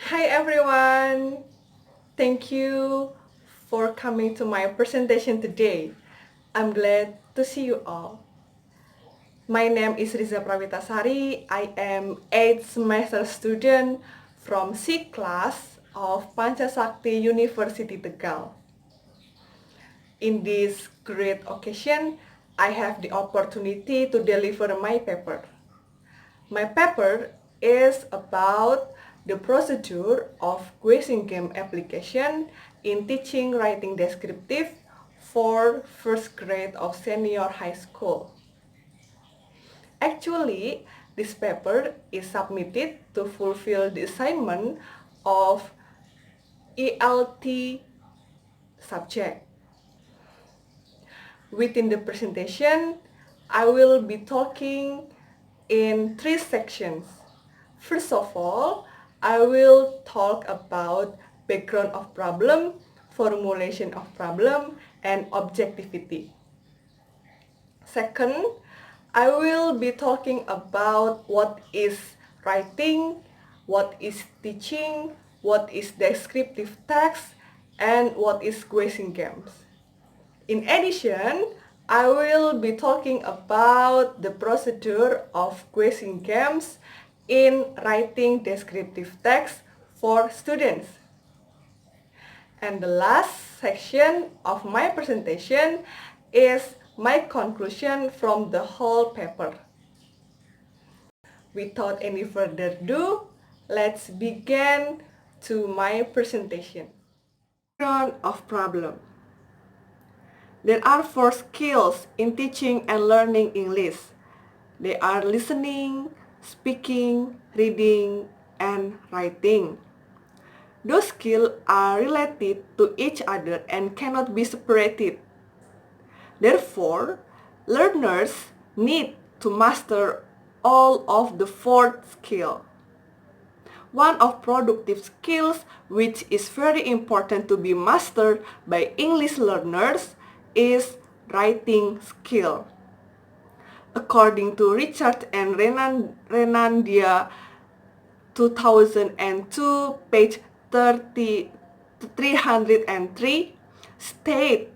Hi everyone! Thank you for coming to my presentation today. I'm glad to see you all. My name is Riza Prawitasari. I am 8th semester student from C class of Pancasakti University Tegal. In this great occasion, I have the opportunity to deliver my paper. My paper is about the procedure of quizzing game application in teaching writing descriptive for first grade of senior high school. Actually, this paper is submitted to fulfill the assignment of ELT subject. Within the presentation, I will be talking in 3 sections. First of all, I will talk about background of problem, formulation of problem, and objectivity. Second, I will be talking about what is writing, what is teaching, what is descriptive text, and what is quizzing games. In addition, I will be talking about the procedure of quizzing games in writing descriptive text for students. And the last section of my presentation is my conclusion from the whole paper. Without any further ado, let's begin to my presentation. Background of problem. There are 4 skills in teaching and learning English. They are listening, speaking, reading, and writing. Those skills are related to each other and cannot be separated. Therefore, learners need to master all of the 4 skills. One of productive skills which is very important to be mastered by English learners is writing skill. According to Richard and Renandia 2002, page 303, state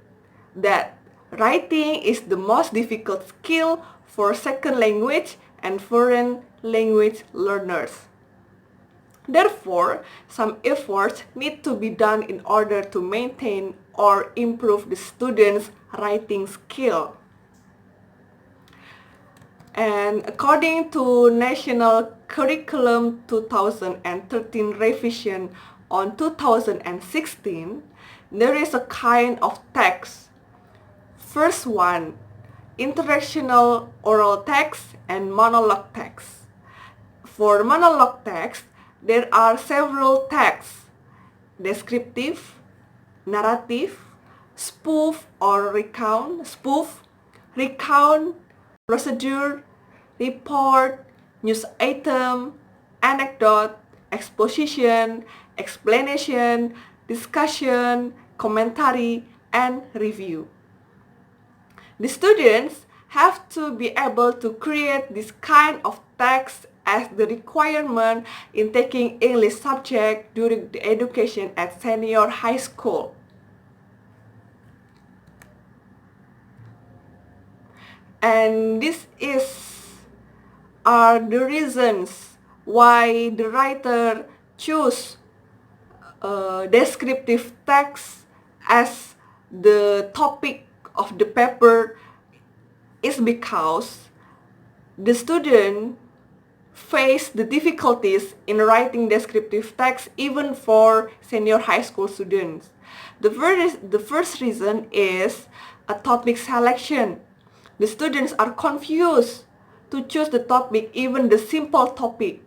that writing is the most difficult skill for second language and foreign language learners. Therefore, some efforts need to be done in order to maintain or improve the students' writing skill. And according to National Curriculum 2013 revision on 2016, there is a kind of text. First one, interactional oral text and monologue text. For monologue text, there are several texts: descriptive, narrative, spoof, procedure, report, news item, anecdote, exposition, explanation, discussion, commentary, and review. The students have to be able to create this kind of text as the requirement in taking English subject during the education at senior high school. And this are the reasons why the writer chose descriptive text as the topic of the paper is because the student face the difficulties in writing descriptive text even for senior high school students. The first reason is a topic selection. The students are confused to choose the topic, even the simple topic.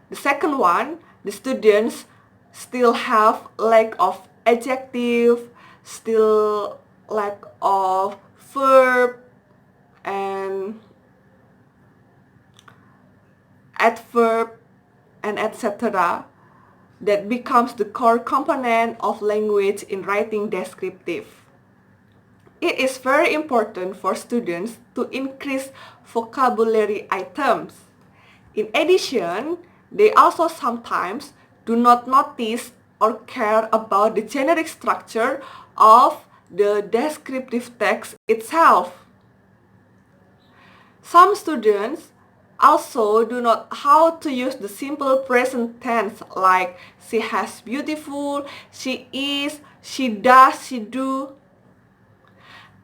The second one, the students still have lack of adjective, still lack of verb and adverb and etc. that becomes the core component of language in writing descriptive. It is very important for students to increase vocabulary items. In addition, they also sometimes do not notice or care about the generic structure of the descriptive text itself. Some students also do not how to use the simple present tense like she has beautiful, she is, she does, she do.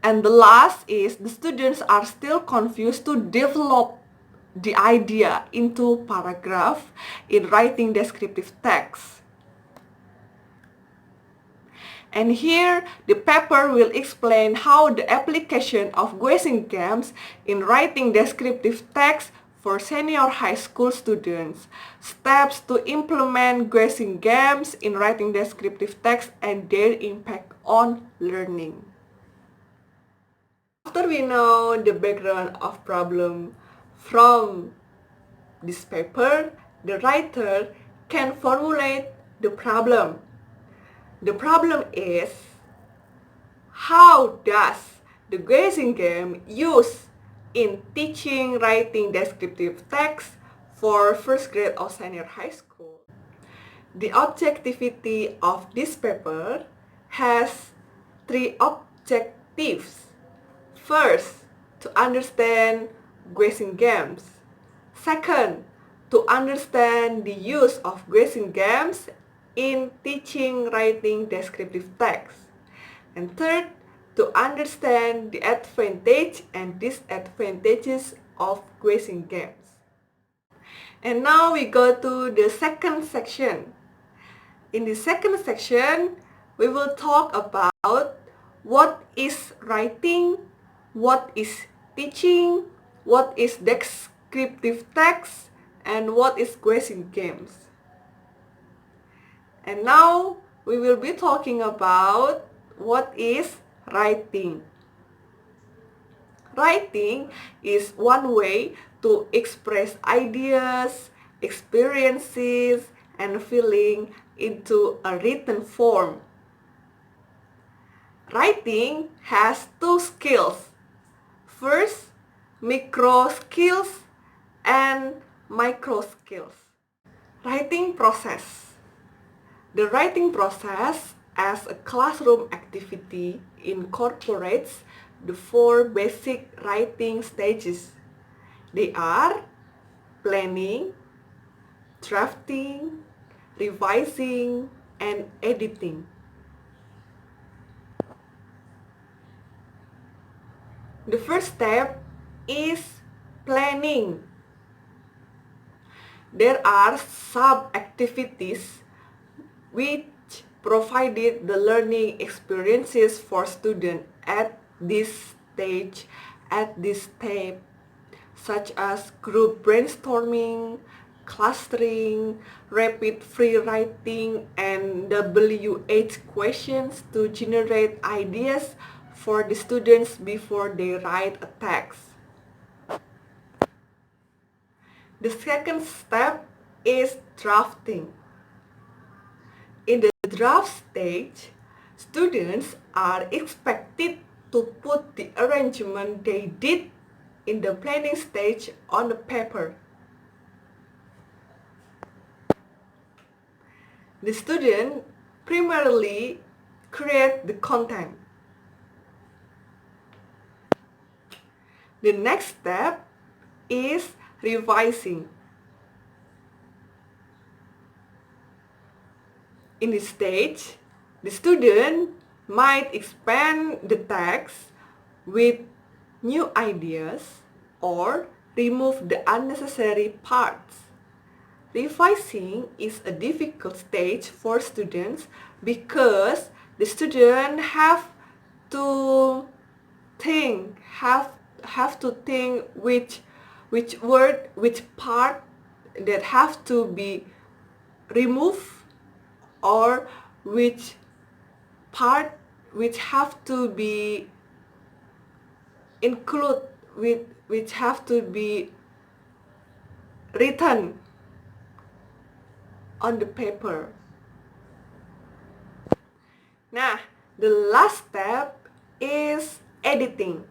And the last is the students are still confused to develop the idea into paragraph in writing descriptive text. And here, the paper will explain how the application of guessing games in writing descriptive text for senior high school students, steps to implement guessing games in writing descriptive text and their impact on learning. After we know the background of problem from this paper, the writer can formulate the problem. The problem is, how does the guessing game used in teaching writing descriptive text for first grade or senior high school? The objectivity of this paper has three objectives. First, to understand guessing games. Second, to understand the use of guessing games in teaching writing descriptive text. And third, to understand the advantage and disadvantages of guessing games. And now we go to the second section. In the second section, we will talk about what is writing, what is teaching, what is descriptive text, and what is guessing games. And now we will be talking about what is writing. Writing is one way to express ideas, experiences, and feeling into a written form. Writing has two skills. First, micro skills and micro skills. Writing process. The writing process as a classroom activity incorporates the four basic writing stages. They are planning, drafting, revising, and editing. The first step is planning. There are sub-activities which provided the learning experiences for students at this stage, such as group brainstorming, clustering, rapid free writing, and WH questions to generate ideas for the students before they write a text. The second step is drafting. In the draft stage, students are expected to put the arrangement they did in the planning stage on the paper. The student primarily create the content. The next step is revising. In this stage, the student might expand the text with new ideas or remove the unnecessary parts. Revising is a difficult stage for students because the student have to think which word, which part that have to be removed, or which part which have to be include, which have to be written on the paper. Now, the last step is editing.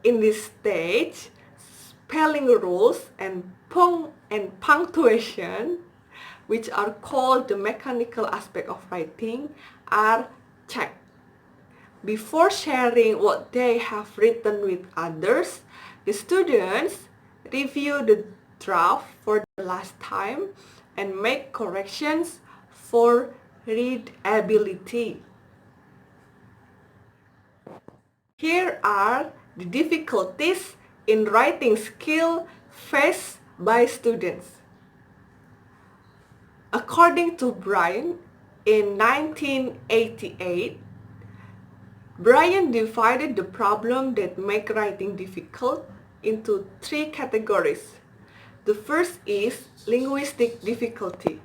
In this stage, spelling rules and and punctuation, which are called the mechanical aspect of writing, are checked. Before sharing what they have written with others, the students review the draft for the last time and make corrections for readability. Here are the difficulties in writing skill faced by students. According to Brian, in 1988, Brian divided the problem that make writing difficult into 3 categories. The first is linguistic difficulty.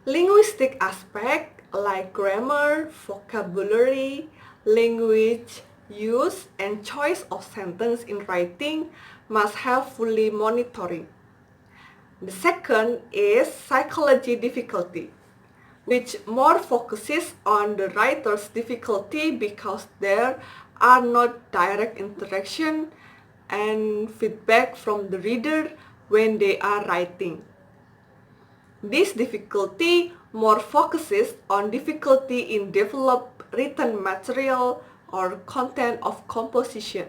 Linguistic aspect like grammar, vocabulary, language use, and choice of sentence in writing must have fully monitoring. The second is psychology difficulty, which more focuses on the writer's difficulty because there are not direct interaction and feedback from the reader when they are writing. This difficulty more focuses on difficulty in develop written material or content of composition.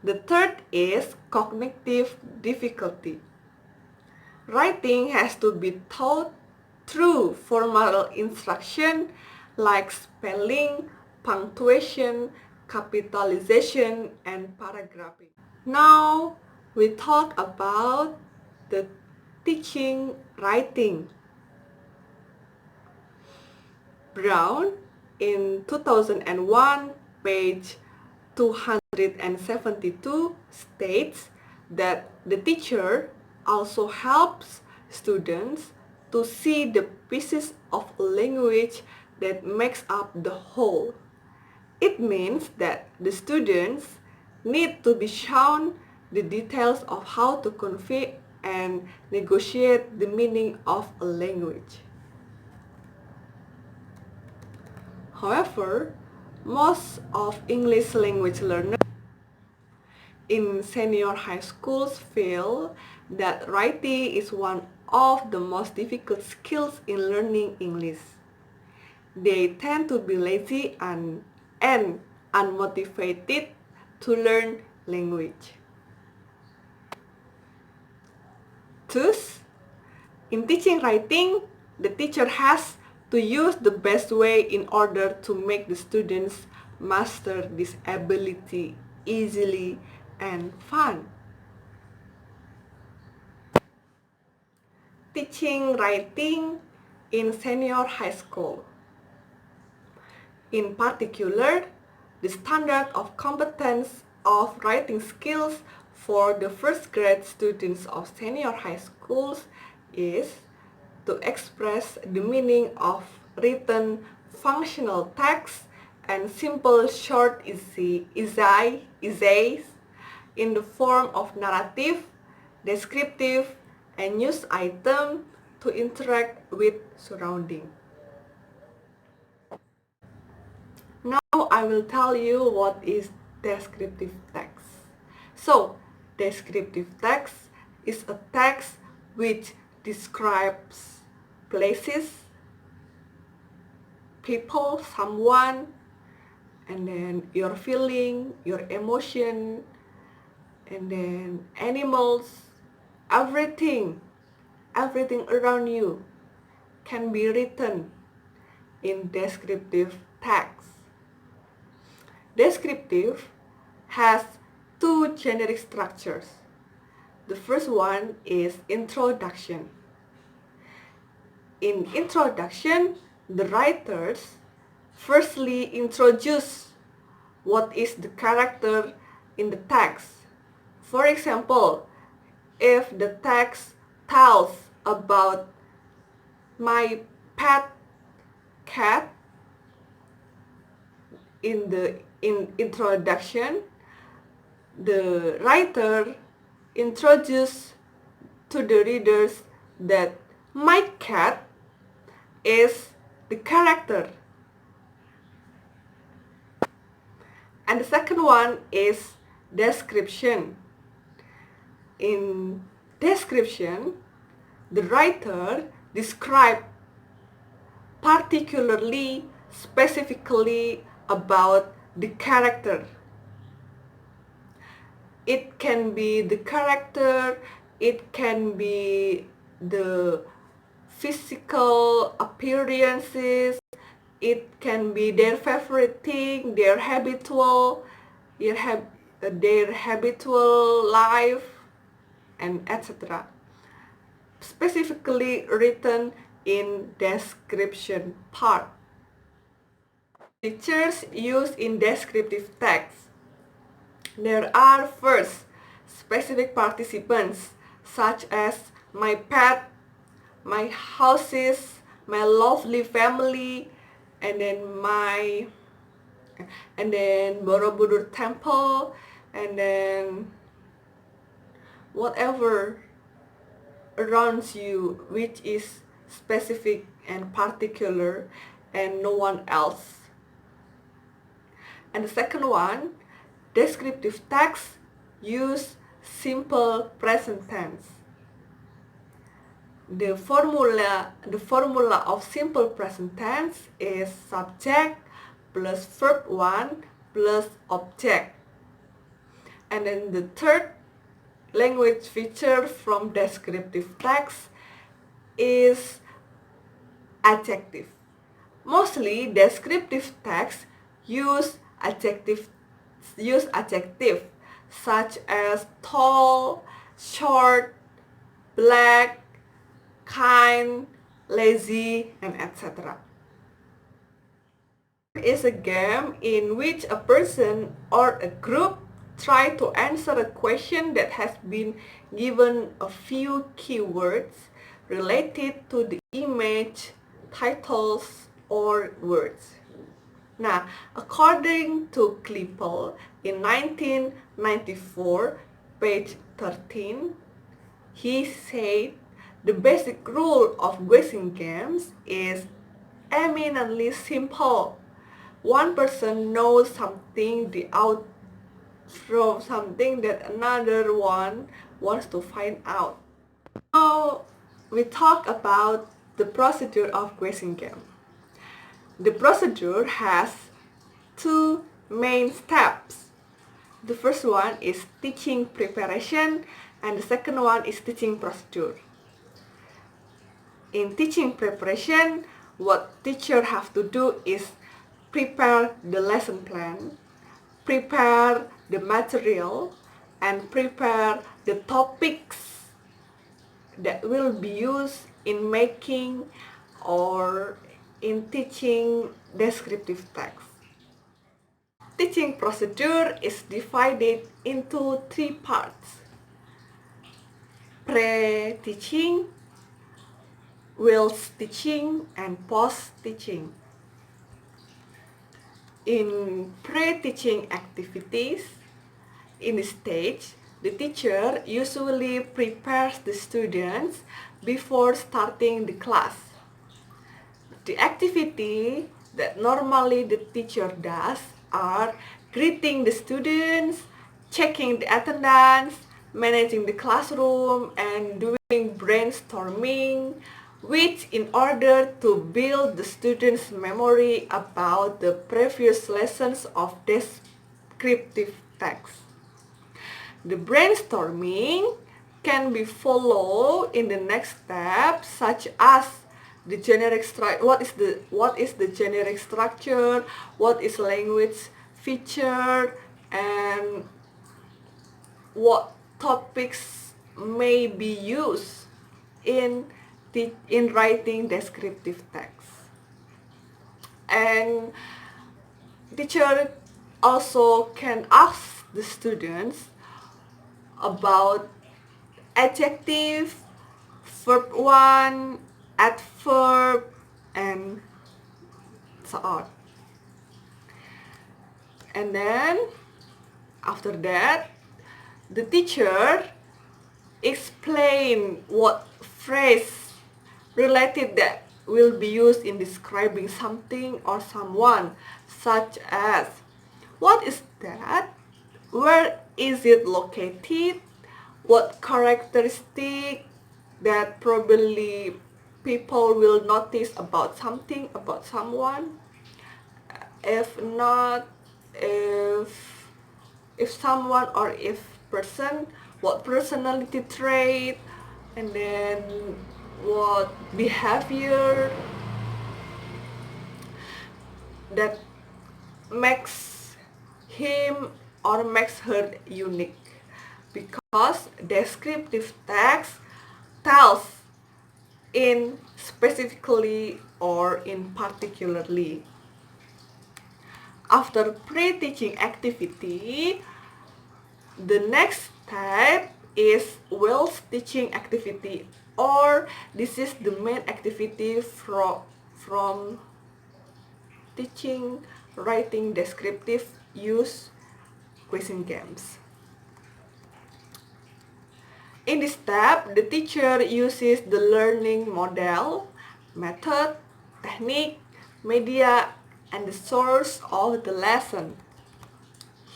The third is cognitive difficulty. Writing has to be taught through formal instruction like spelling, punctuation, capitalization, and paragraphing. Now we talk about the teaching writing. Brown in 2001, page 272 states that the teacher also helps students to see the pieces of language that makes up the whole. It means that the students need to be shown the details of how to convey and negotiate the meaning of a language. However, most of English language learners in senior high schools feel that writing is one of the most difficult skills in learning English. They tend to be lazy and unmotivated to learn language. Thus, in teaching writing, the teacher has to use the best way in order to make the students master this ability easily and fun. Teaching writing in senior high school. In particular, the standard of competence of writing skills for the first grade students of senior high schools is to express the meaning of written functional text and simple short essays in the form of narrative, descriptive, and news item to interact with surrounding. Now I will tell you what is descriptive text. So, descriptive text is a text which describes places, people, someone, and then your feeling, your emotion, and then animals, everything around you can be written in descriptive text. Descriptive has 2 generic structures. The first one is introduction. In introduction, the writers firstly introduce what is the character in the text. For example, if the text tells about my pet cat, in introduction, the writer introduces to the readers that my cat is the character. And the second one is description. In description, the writer describes particularly, specifically about the character. It can be the character, it can be the physical appearances, it can be their favorite thing, their habitual life, and etc. Specifically written in description part. Features used in descriptive text. There are first specific participants such as my pet, my houses, my lovely family, and then Borobudur temple, and then whatever around you which is specific and particular and no one else. And the second one, descriptive text use simple present tense. The formula of simple present tense is subject plus verb 1 plus object. And then the third language feature from descriptive text is adjective. Mostly descriptive text use adjective such as tall, short, black, kind, lazy, and etc. It is a game in which a person or a group try to answer a question that has been given a few keywords related to the image, titles, or words. Now, according to Klippel in 1994, page 13, he said the basic rule of guessing games is eminently simple. One person knows something from something that another one wants to find out. Now we talk about the procedure of guessing game. The procedure has two main steps. The first one is teaching preparation and the second one is teaching procedure. In teaching preparation, what teacher have to do is prepare the lesson plan, prepare the material, and prepare the topics that will be used in making or in teaching descriptive text. Teaching procedure is divided into three parts: pre-teaching, whilst teaching, and post-teaching. In pre-teaching activities, in this stage, the teacher usually prepares the students before starting the class. The activity that normally the teacher does are greeting the students, checking the attendance, managing the classroom, and doing brainstorming, which in order to build the students' memory about the previous lessons of descriptive text. The brainstorming can be followed in the next step, such as the generic what is the generic structure, what is language feature, and what topics may be used in writing descriptive text. And teacher also can ask the students about adjective, verb 1, adverb, and so on. And then after that, the teacher explain what phrase related that will be used in describing something or someone, such as what is that, where is it located, what characteristic that probably people will notice about something, about someone. If not, if someone or if person, what personality trait, and then what behavior that makes him or makes her unique, because descriptive text tells in specifically or in particularly. After pre-teaching activity, the next step is Wells teaching activity, or this is the main activity from teaching writing descriptive use question games. In this step, the teacher uses the learning model, method, technique, media, and the source of the lesson.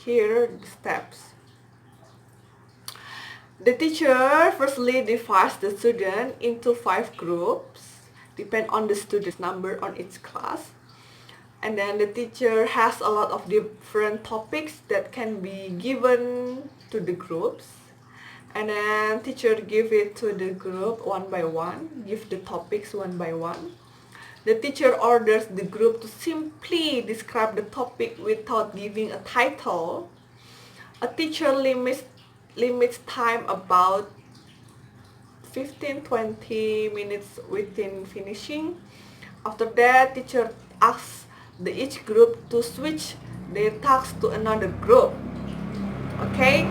Here are the steps. The teacher firstly divides the student into 5 groups, depend on the student's number on each class. And then the teacher has a lot of different topics that can be given to the groups. And then teacher give it to the group one by one, give the topics one by one. The teacher orders the group to simply describe the topic without giving a title. A teacher limits time about 15-20 minutes within finishing. After that, teacher asks each group to switch their tasks to another group. Okay,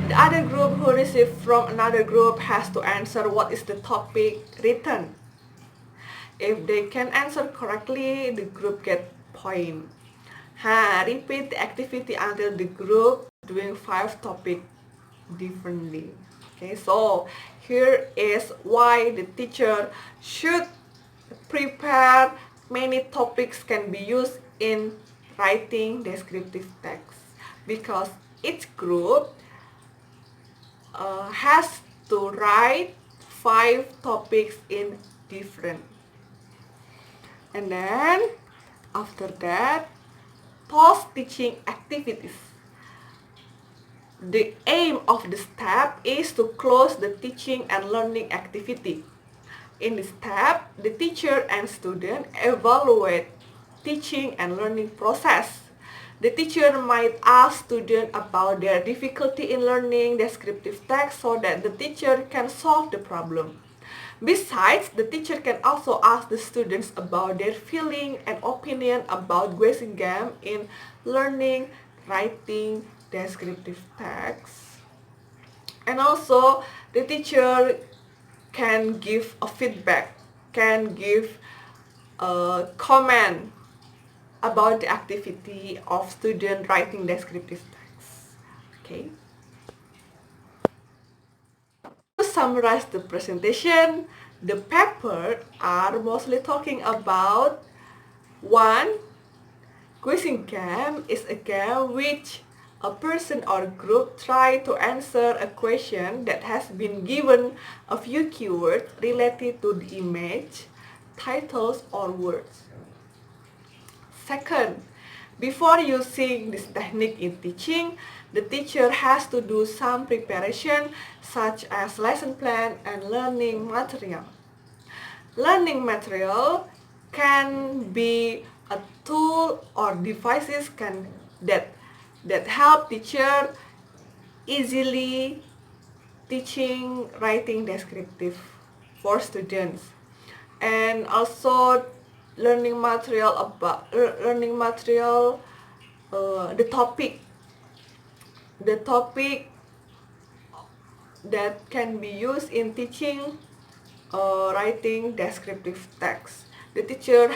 the other group who received from another group has to answer what is the topic written. If they can answer correctly, the group get point. Repeat the activity until the group doing 5 topics differently. Okay, so here is why the teacher should prepare many topics can be used in writing descriptive text, because each group has to write 5 topics in different. And then after that, post-teaching activities. The aim of the step is to close the teaching and learning activity. In this step, the teacher and student evaluate teaching and learning process. The teacher might ask students about their difficulty in learning descriptive text so that the teacher can solve the problem. Besides, the teacher can also ask the students about their feeling and opinion about question game in learning writing descriptive text. And also, the teacher can give a feedback, can give a comment about the activity of student writing descriptive text. Okay. To summarize the presentation, the paper are mostly talking about 1. Quizzing game is a game which a person or group try to answer a question that has been given a few keywords related to the image, titles, or words. 2. Before using this technique in teaching, the teacher has to do some preparation such as lesson plan and learning material. Learning material can be a tool or devices that help teacher easily teaching writing descriptive for students. And also learning material the topic that can be used in teaching writing descriptive text. The teachers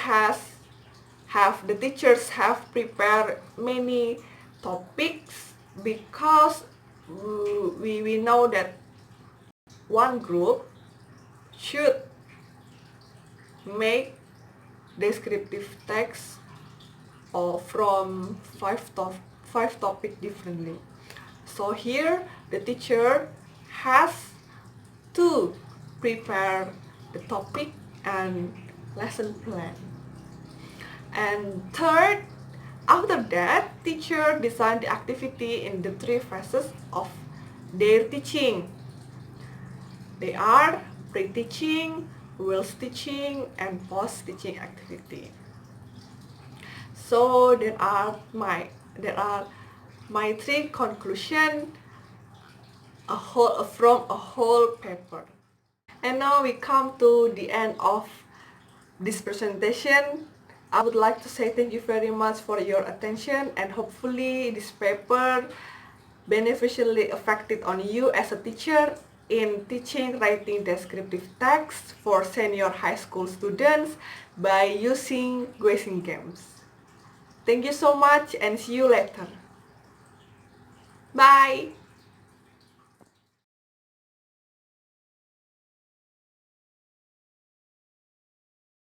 have prepared many topics, because we know that one group should make descriptive text from 5 topics differently. So here the teacher has to prepare the topic and lesson plan. And third, after that, teacher design the activity in the three phases of their teaching. They are pre-teaching, whilst teaching, and post-teaching activity. So there are my three conclusions from a whole paper. And now we come to the end of this presentation. I would like to say thank you very much for your attention, and hopefully this paper beneficially affected on you as a teacher in teaching writing descriptive text for senior high school students by using guessing games. Thank you so much and see you later. Bye!